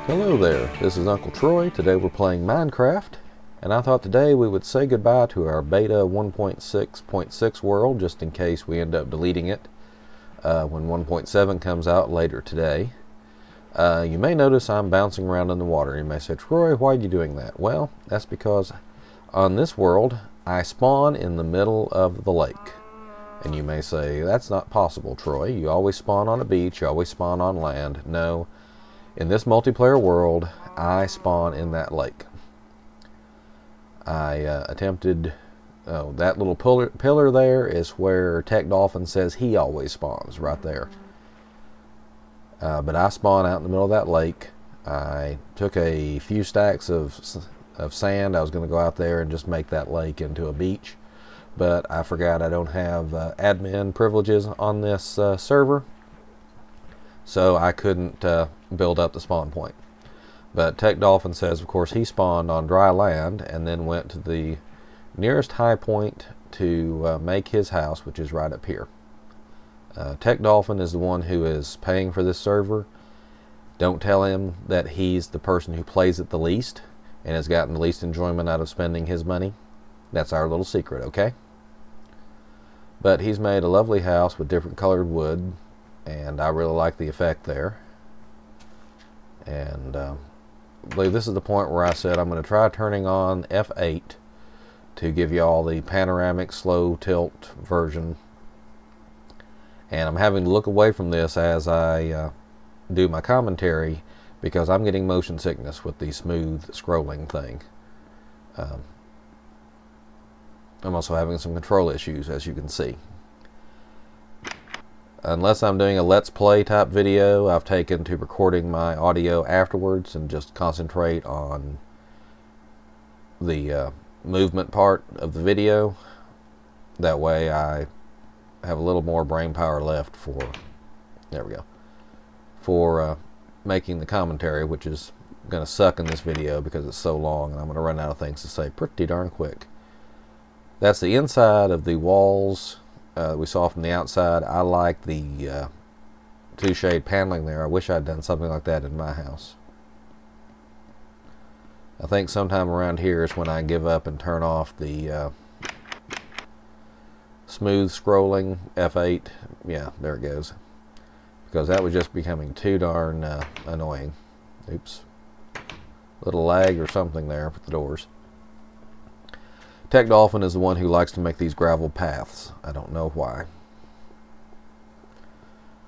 Hello there, this is Uncle Troy. Today we're playing Minecraft, and I thought today we would say goodbye to our beta 1.6.6 world, just in case we end up deleting it when 1.7 comes out later today. You may notice I'm bouncing around in the water. You may say, Troy, why are you doing that? Well, that's because on this world I spawn in the middle of the lake. And you may say, that's not possible, Troy. You always spawn on a beach, you always spawn on land. No. In this multiplayer world, I spawn in that lake. I attempted... Oh, that little pillar there is where Tech Dolphin says he always spawns, right there. But I spawn out in the middle of that lake. I took a few stacks of sand. I was going to go out there and just make that lake into a beach. But I forgot I don't have admin privileges on this server. So I couldn't build up the spawn point. But Tech Dolphin says, of course, he spawned on dry land and then went to the nearest high point to make his house, which is right up here. Tech Dolphin is the one who is paying for this server. Don't tell him that he's the person who plays it the least and has gotten the least enjoyment out of spending his money. That's our little secret, okay? But he's made a lovely house with different colored wood, and I really like the effect there. And I believe this is the point where I said I'm going to try turning on F8 to give you all the panoramic slow tilt version. And I'm having to look away from this as I do my commentary because I'm getting motion sickness with the smooth scrolling thing. I'm also having some control issues, as you can see. Unless I'm doing a Let's Play type video, I've taken to recording my audio afterwards and just concentrate on the movement part of the video. That way I have a little more brain power left for, there we go, for making the commentary, which is going to suck in this video because it's so long and I'm going to run out of things to say pretty darn quick. That's the inside of the walls we saw from the outside. I like the two shade paneling there. I wish I'd done something like that in my house. I think sometime around here is when I give up and turn off the smooth scrolling F8. Yeah, there it goes. Because that was just becoming too darn annoying. Oops. Little lag or something there with the doors. Tech Dolphin is the one who likes to make these gravel paths. I don't know why.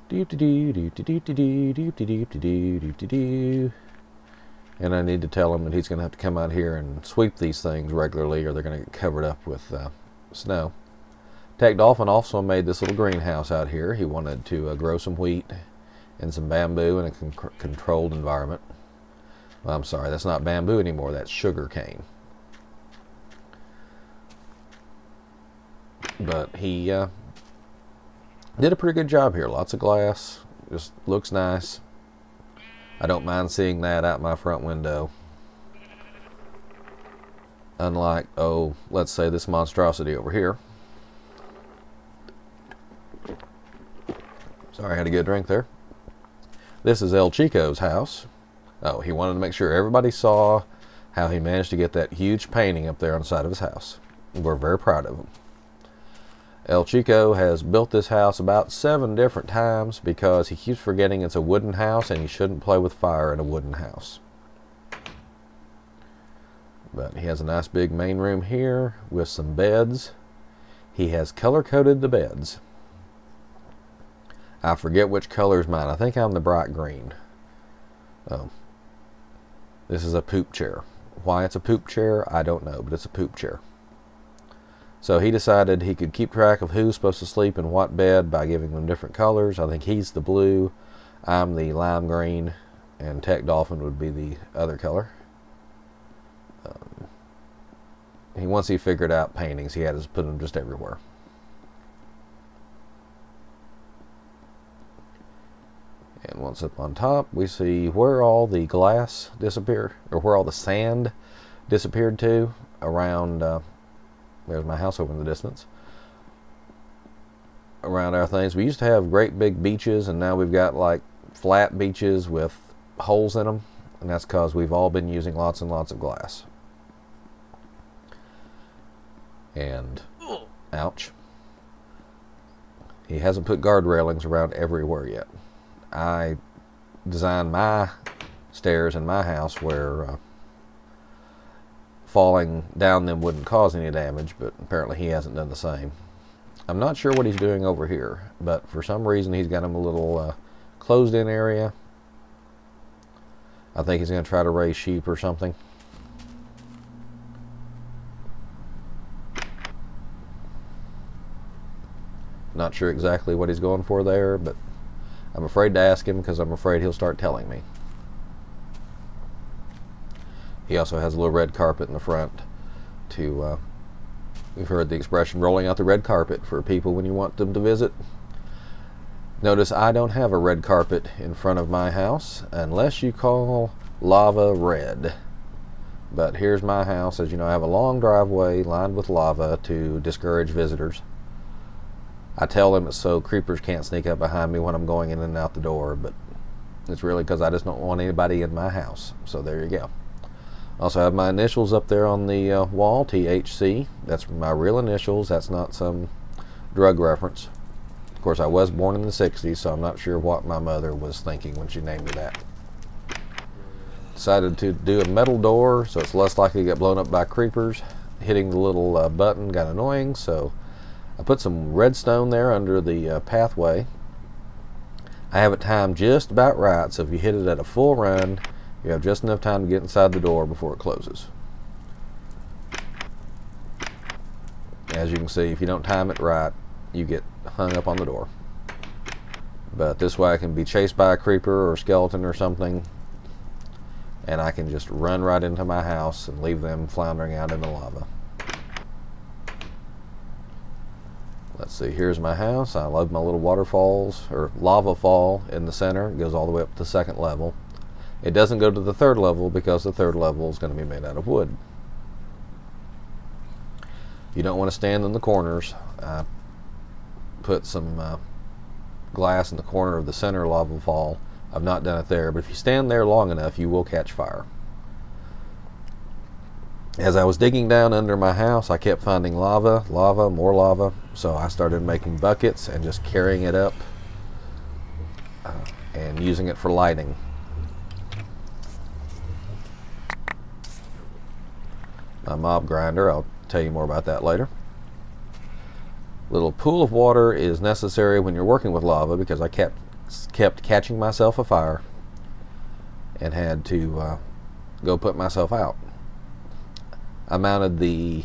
And I need to tell him that he's going to have to come out here and sweep these things regularly or they're going to get covered up with snow. Tech Dolphin also made this little greenhouse out here. He wanted to grow some wheat and some bamboo in a controlled environment. Well, I'm sorry, that's not bamboo anymore, that's sugarcane. But he did a pretty good job here. Lots of glass. Just looks nice. I don't mind seeing that out my front window. Unlike, oh, let's say this monstrosity over here. Sorry, I had a good drink there. This is El Chico's house. Oh, he wanted to make sure everybody saw how he managed to get that huge painting up there on the side of his house. We're very proud of him. El Chico has built this house about 7 different times because he keeps forgetting it's a wooden house and he shouldn't play with fire in a wooden house. But he has a nice big main room here with some beds. He has color-coded the beds. I forget which color is mine. I think I'm the bright green. Oh. This is a poop chair. Why it's a poop chair, I don't know, but it's a poop chair. So he decided he could keep track of who's supposed to sleep in what bed by giving them different colors. I think he's the blue, I'm the lime green, and Tech Dolphin would be the other color. Once he figured out paintings, he had to put them just everywhere. And once up on top, we see where all the glass disappeared, or where all the sand disappeared to around... there's my house over in the distance. Around our things. We used to have great big beaches, and now we've got like flat beaches with holes in them. and that's because we've all been using lots and lots of glass. And, ouch, he hasn't put guard railings around everywhere yet. I designed my stairs in my house where falling down them wouldn't cause any damage, but apparently he hasn't done the same. I'm not sure what he's doing over here, but for some reason he's got him a little closed-in area. I think he's going to try to raise sheep or something. Not sure exactly what he's going for there, but I'm afraid to ask him because I'm afraid he'll start telling me. He also has a little red carpet in the front to, we've heard the expression, rolling out the red carpet for people when you want them to visit. Notice I don't have a red carpet in front of my house unless you call lava red. But here's my house. As you know, I have a long driveway lined with lava to discourage visitors. I tell them it's so creepers can't sneak up behind me when I'm going in and out the door, but it's really because I just don't want anybody in my house. So there you go. Also have my initials up there on the wall, THC. That's my real initials. That's not some drug reference. Of course, I was born in the 60s, so I'm not sure what my mother was thinking when she named me that. Decided to do a metal door so it's less likely to get blown up by creepers. Hitting the little button got annoying, so I put some redstone there under the pathway. I have it timed just about right, so if you hit it at a full run, you have just enough time to get inside the door before it closes. As you can see, if you don't time it right, you get hung up on the door. But this way I can be chased by a creeper or skeleton or something, and I can just run right into my house and leave them floundering out in the lava. Let's see, here's my house. I love my little waterfalls, or lava fall in the center. It goes all the way up to the second level. It doesn't go to the third level because the third level is going to be made out of wood. You don't want to stand in the corners. I put some glass in the corner of the center lava fall. I've not done it there, but if you stand there long enough, you will catch fire. As I was digging down under my house, I kept finding lava, more lava, so I started making buckets and just carrying it up and using it for lighting. My mob grinder, I'll tell you more about that later. Little pool of water is necessary when you're working with lava because I kept catching myself afire and had to go put myself out. I mounted the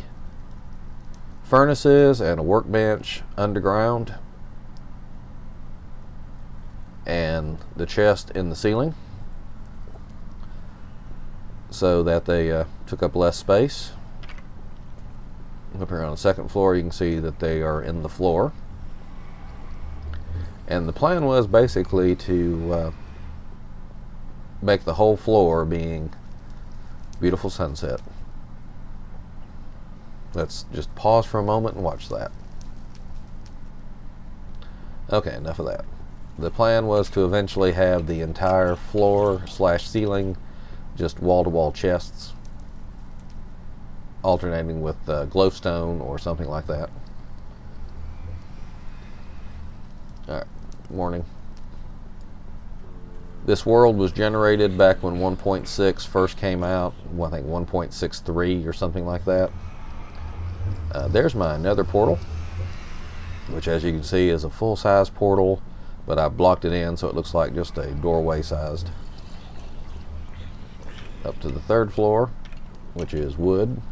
furnaces and a workbench underground and the chest in the ceiling so that they took up less space. Up here on the second floor, you can see that they are in the floor. And the plan was basically to make the whole floor being beautiful sunset. Let's just pause for a moment and watch that. Okay, enough of that. The plan was to eventually have the entire floor / ceiling just wall-to-wall chests, alternating with glowstone or something like that. Alright, warning. This world was generated back when 1.6 first came out. Well, I think 1.63 or something like that. There's my nether portal, which as you can see is a full-size portal, but I blocked it in so it looks like just a doorway sized. Up to the third floor, which is wood.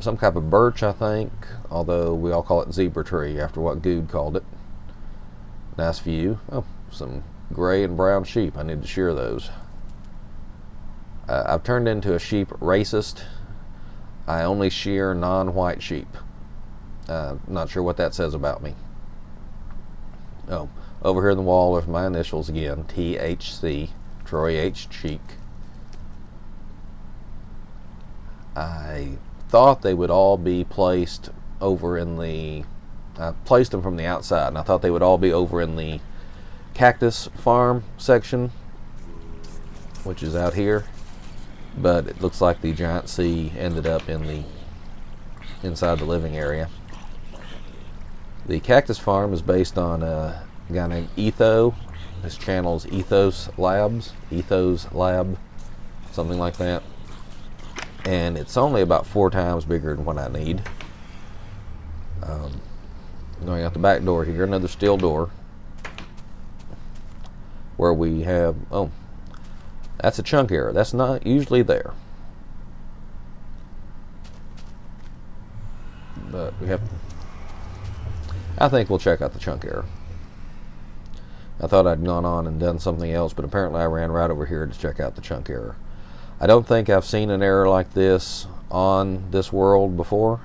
Some type of birch, I think, although we all call it zebra tree after what Good called it. Nice view. Oh, some gray and brown sheep. I need to shear those. I've turned into a sheep racist. I only shear non-white sheep. Not sure what that says about me. Oh, over here in the wall are my initials again, THC, Troy H. Cheek. I thought they would all be placed over in the, I placed them from the outside, and I thought they would all be over in the Cactus Farm section. which is out here, but it looks like the giant sea ended up in the inside the living area. The Cactus Farm is based on a guy named Etho. His channel's Ethos Lab, something like that. And it's only about 4 times bigger than what I need. Going out the back door here, another steel door, where we have, oh, that's a chunk error. That's not usually there. But we have, I think we'll check out the chunk error. I thought I'd gone on and done something else, but apparently I ran right over here to check out the chunk error. I don't think I've seen an error like this on this world before.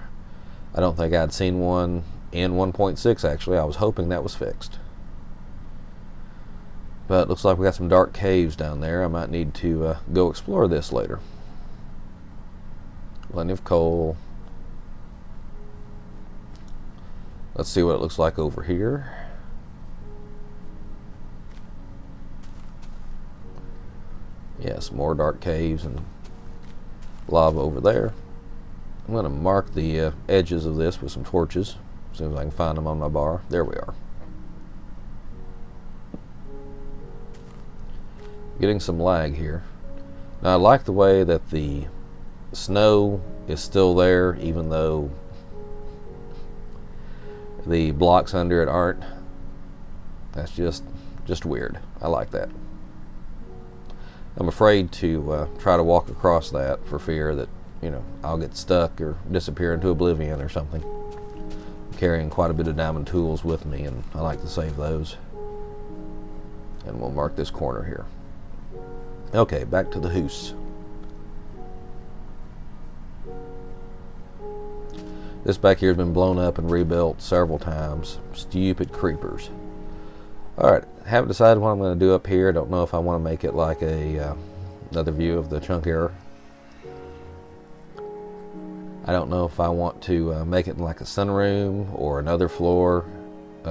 I don't think I'd seen one in 1.6 actually. I was hoping that was fixed. But it looks like we got some dark caves down there. I might need to go explore this later. Plenty of coal. Let's see what it looks like over here. Yes, more dark caves and lava over there. I'm going to mark the edges of this with some torches as soon as I can find them on my bar. There we are. Getting some lag here. Now I like the way that the snow is still there even though the blocks under it aren't. That's just weird. I like that. I'm afraid to try to walk across that for fear that, you know, I'll get stuck or disappear into oblivion or something. I'm carrying quite a bit of diamond tools with me, and I like to save those. And we'll mark this corner here. Okay, back to the house. This back here has been blown up and rebuilt several times. Stupid creepers. Alright, haven't decided what I'm going to do up here. Don't know if I want to make it like a another view of the chunk error. I don't know if I want to make it like a sunroom or another floor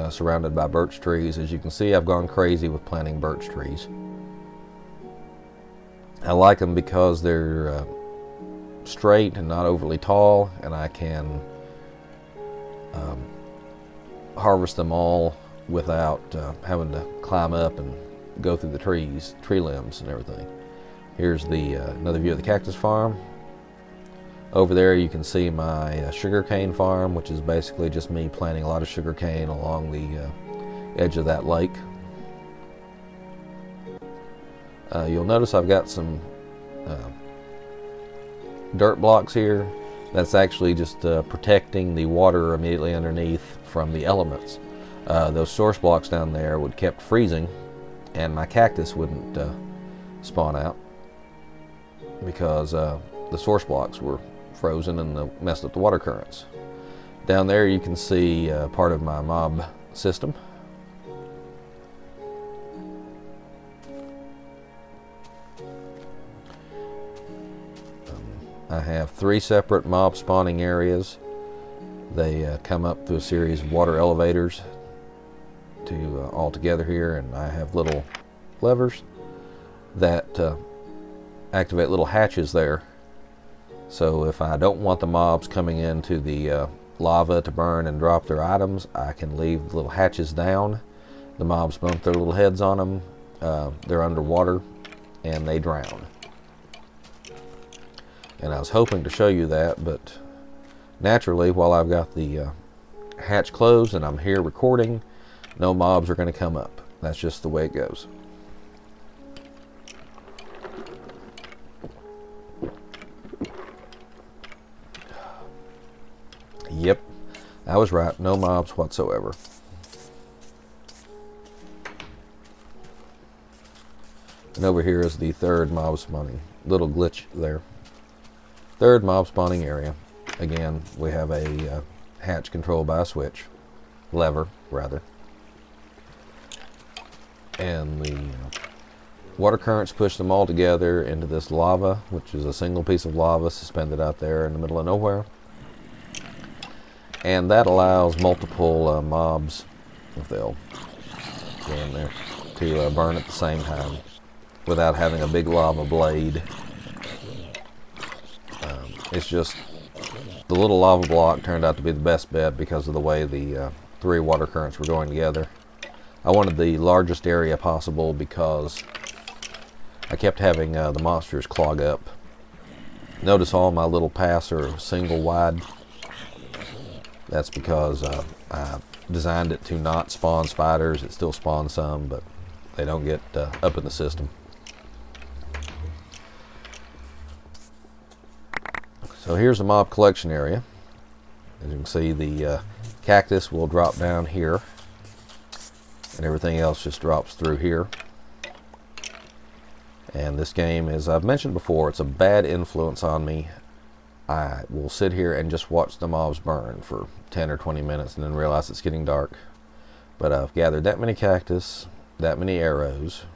surrounded by birch trees. As you can see, I've gone crazy with planting birch trees. I like them because they're straight and not overly tall, and I can harvest them all without having to climb up and go through the tree limbs and everything. Here's the another view of the Cactus Farm. Over there you can see my Sugarcane Farm, which is basically just me planting a lot of sugarcane along the edge of that lake. You'll notice I've got some dirt blocks here. That's actually just protecting the water immediately underneath from the elements. Those source blocks down there would kept freezing and my cactus wouldn't spawn out because the source blocks were frozen and messed up the water currents. Down there you can see part of my mob system. I have 3 separate mob spawning areas. They come up through a series of water elevators to all together here, and I have little levers that activate little hatches there. So if I don't want the mobs coming into the lava to burn and drop their items, I can leave the little hatches down. The mobs bump their little heads on them. They're underwater and they drown. And I was hoping to show you that, but naturally, while I've got the hatch closed and I'm here recording, no mobs are going to come up. That's just the way it goes. Yep, I was right. No mobs whatsoever. And over here is the 3rd mob spawning. Little glitch there. 3rd mob spawning area. Again, we have a hatch controlled by a switch. Lever, rather. And the water currents push them all together into this lava, which is a single piece of lava suspended out there in the middle of nowhere. And that allows multiple mobs, if they'll go in there, to burn at the same time. without having a big lava blade. It's just the little lava block turned out to be the best bet because of the way the 3 water currents were going together. I wanted the largest area possible because I kept having the monsters clog up. Notice all my little paths are single wide. That's because I designed it to not spawn spiders. It still spawns some, but they don't get up in the system. So here's the mob collection area. As you can see, the cactus will drop down here, and everything else just drops through here. And this game, as I've mentioned before, it's a bad influence on me. I will sit here and just watch the mobs burn for 10 or 20 minutes and then realize it's getting dark. But I've gathered that many cactus, that many arrows,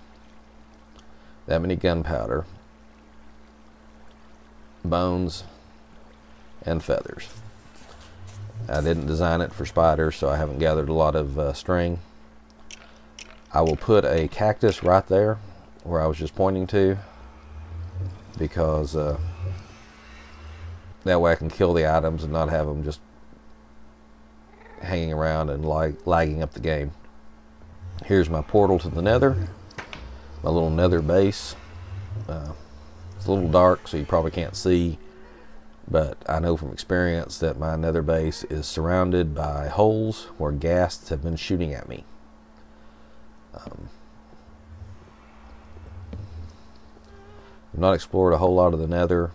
that many gunpowder, bones, and feathers. I didn't design it for spiders, so I haven't gathered a lot of string. I will put a cactus right there where I was just pointing to, because that way I can kill the items and not have them just hanging around and lagging up the game. Here's my portal to the nether, my little nether base. It's a little dark, so you probably can't see, but I know from experience that my nether base is surrounded by holes where ghasts have been shooting at me. I've not explored a whole lot of the nether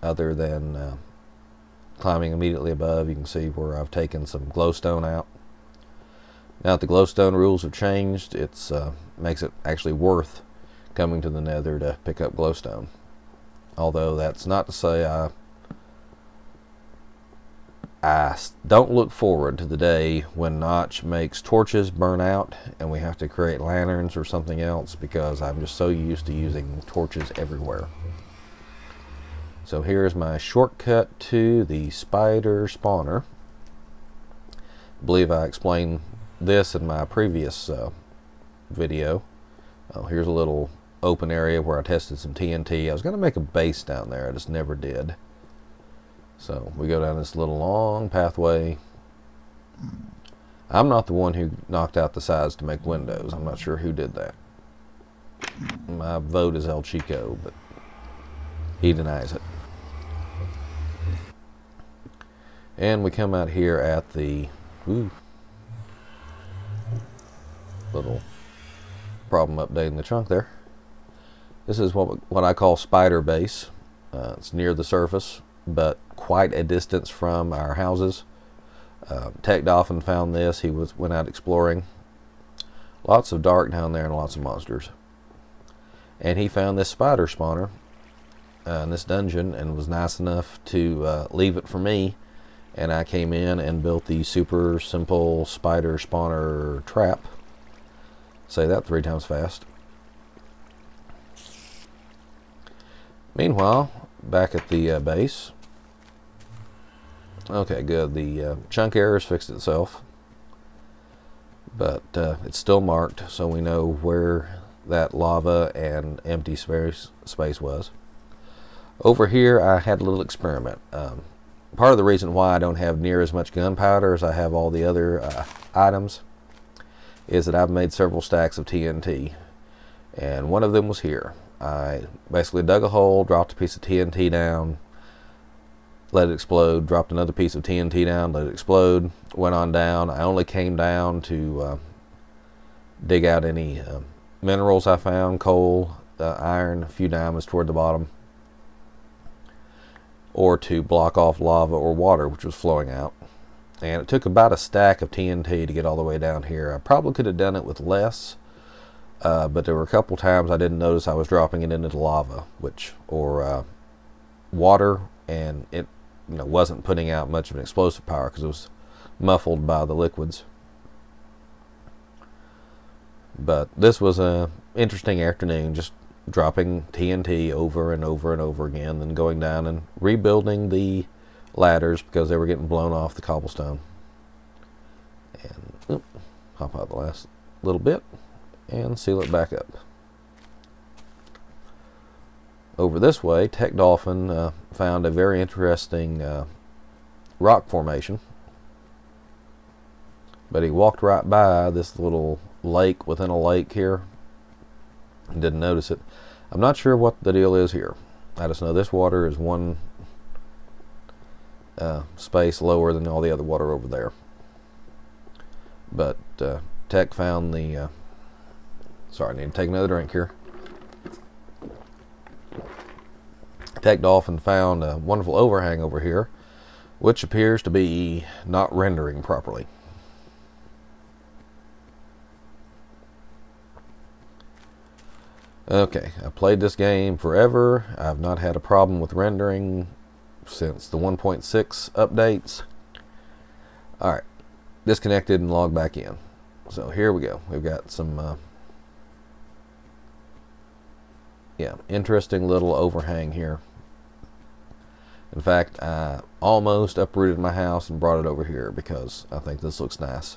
other than climbing immediately above. You can see where I've taken some glowstone out. Now that the glowstone rules have changed, it's makes it actually worth coming to the nether to pick up glowstone. Although that's not to say I don't look forward to the day when Notch makes torches burn out and we have to create lanterns or something else, because I'm just so used to using torches everywhere. So here's my shortcut to the spider spawner. I believe I explained this in my previous video. Here's a little open area where I tested some TNT. I was going to make a base down there, I just never did. So we go down this little long pathway. I'm not the one who knocked out the sides to make windows. I'm not sure who did that. My vote is El Chico, but he denies it. And we come out here at the little problem updating the chunk there. This is what I call spider base. It's near the surface, but quite a distance from our houses. Tech Dolphin found this. He went out exploring. Lots of dark down there and lots of monsters. And he found this spider spawner in this dungeon and was nice enough to leave it for me. And I came in and built the super simple spider spawner trap. Say that 3 times fast. Meanwhile, back at the base. Okay, good. The chunk error has fixed itself, but it's still marked, so we know where that lava and empty space was. Over here, I had a little experiment. Part of the reason why I don't have near as much gunpowder as I have all the other items is that I've made several stacks of TNT, and one of them was here. I basically dug a hole, dropped a piece of TNT down, let it explode, dropped another piece of TNT down, let it explode, went on down. I only came down to dig out any minerals I found, coal, iron, a few diamonds toward the bottom, or to block off lava or water which was flowing out. And it took about a stack of TNT to get all the way down here. I probably could have done it with less, but there were a couple times I didn't notice I was dropping it into the lava, or water, and it wasn't putting out much of an explosive power because it was muffled by the liquids. But this was an interesting afternoon, just dropping TNT over and over and over again, then going down and rebuilding the ladders because they were getting blown off the cobblestone. And hop out the last little bit and seal it back up. Over this way, Tech Dolphin found a very interesting rock formation. But he walked right by this little lake within a lake here and didn't notice it. I'm not sure what the deal is here. I just know this water is one space lower than all the other water over there. But Tech found the... sorry, I need to take another drink here. Tech Dolphin found a wonderful overhang over here, which appears to be not rendering properly. Okay, I played this game forever. I've not had a problem with rendering since the 1.6 updates. Alright, disconnected and logged back in. So here we go. We've got some interesting little overhang here. In fact, I almost uprooted my house and brought it over here because I think this looks nice.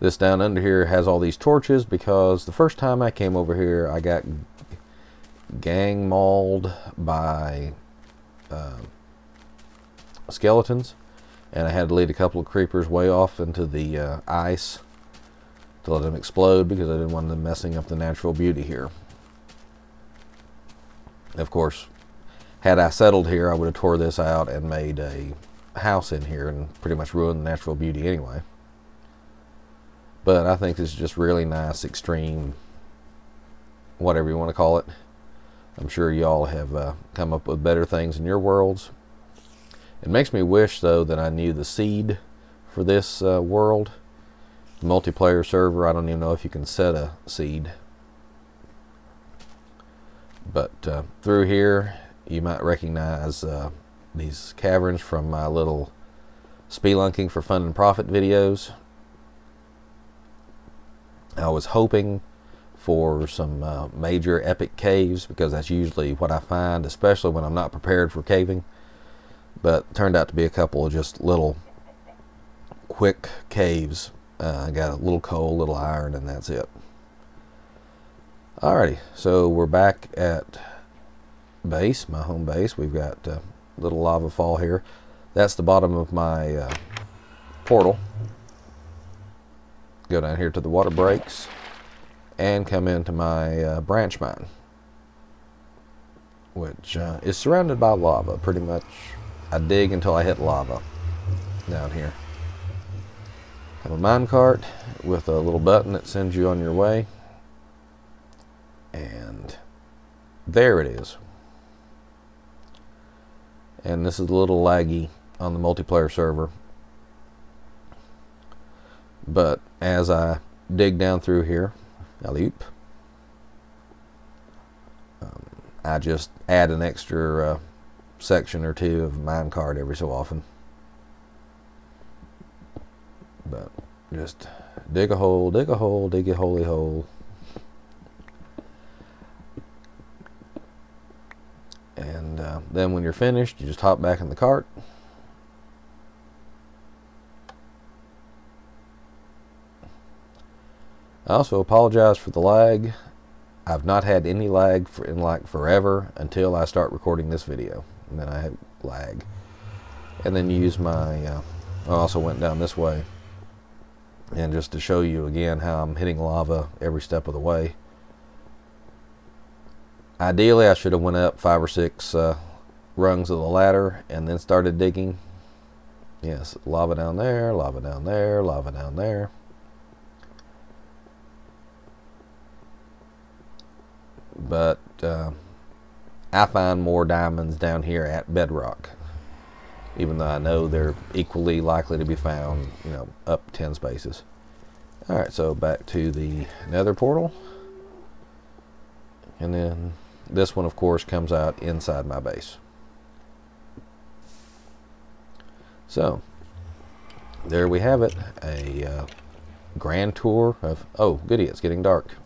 This down under here has all these torches because the first time I came over here I got gang mauled by skeletons, and I had to lead a couple of creepers way off into the ice to let them explode because I didn't want them messing up the natural beauty here. Of course, had I settled here, I would have tore this out and made a house in here and pretty much ruined the natural beauty anyway. But I think this is just really nice, extreme, whatever you want to call it. I'm sure y'all have come up with better things in your worlds. It makes me wish, though, that I knew the seed for this world. The multiplayer server, I don't even know if you can set a seed. But through here, you might recognize these caverns from my little spelunking for fun and profit videos. I was hoping for some major epic caves because that's usually what I find, especially when I'm not prepared for caving. But it turned out to be a couple of just little quick caves. I got a little coal, little iron, and that's it. Alrighty, so we're back at base, my home base. We've got a little lava fall here. That's the bottom of my portal. Go down here to the water breaks and come into my branch mine, which is surrounded by lava. Pretty much I dig until I hit lava down here. Have a mine cart with a little button that sends you on your way, and there it is. And this is a little laggy on the multiplayer server, but as I dig down through here, I just add an extra section or two of minecart every so often. But just dig a hole, dig a hole, dig a holy hole. And then when you're finished, you just hop back in the cart. I also apologize for the lag. I've not had any lag in like forever until I start recording this video, and then I have lag. And then use my I also went down this way, and just to show you again how I'm hitting lava every step of the way. Ideally I should have went up 5 or 6 rungs of the ladder and then started digging. Yes, lava down there, lava down there, lava down there. But I find more diamonds down here at bedrock, even though I know they're equally likely to be found, you know, up 10 spaces. Alright, so back to the nether portal, and then this one of course comes out inside my base. So there we have it, a grand tour of, oh goody, it's getting dark.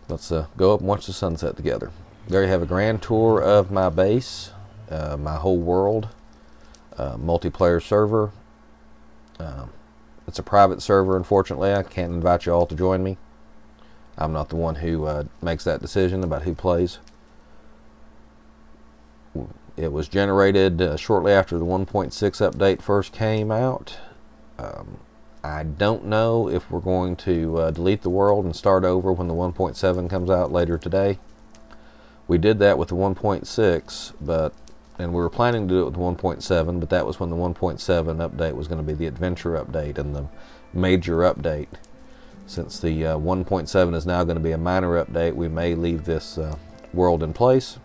Let's go up and watch the sunset together. There you have a grand tour of my base, my whole world, multiplayer server. It's a private server, unfortunately. I can't invite you all to join me. I'm not the one who makes that decision about who plays. It was generated shortly after the 1.6 update first came out. I don't know if we're going to delete the world and start over when the 1.7 comes out later today. We did that with the 1.6, and we were planning to do it with the 1.7, but that was when the 1.7 update was going to be the adventure update and the major update. Since the 1.7 is now going to be a minor update, we may leave this world in place.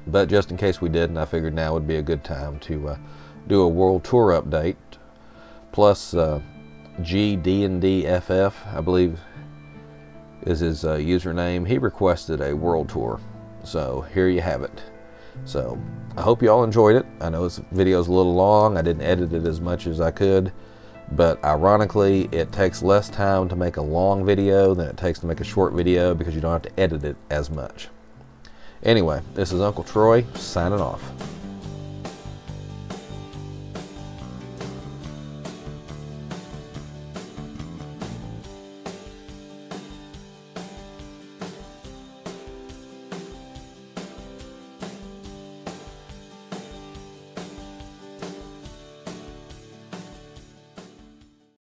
But just in case we didn't, I figured now would be a good time to do a world tour update. Plus, GD&DFF, I believe, is his username. He requested a world tour, so here you have it. So I hope you all enjoyed it. I know this video is a little long. I didn't edit it as much as I could, but ironically, it takes less time to make a long video than it takes to make a short video because you don't have to edit it as much. Anyway, this is Uncle Troy signing off.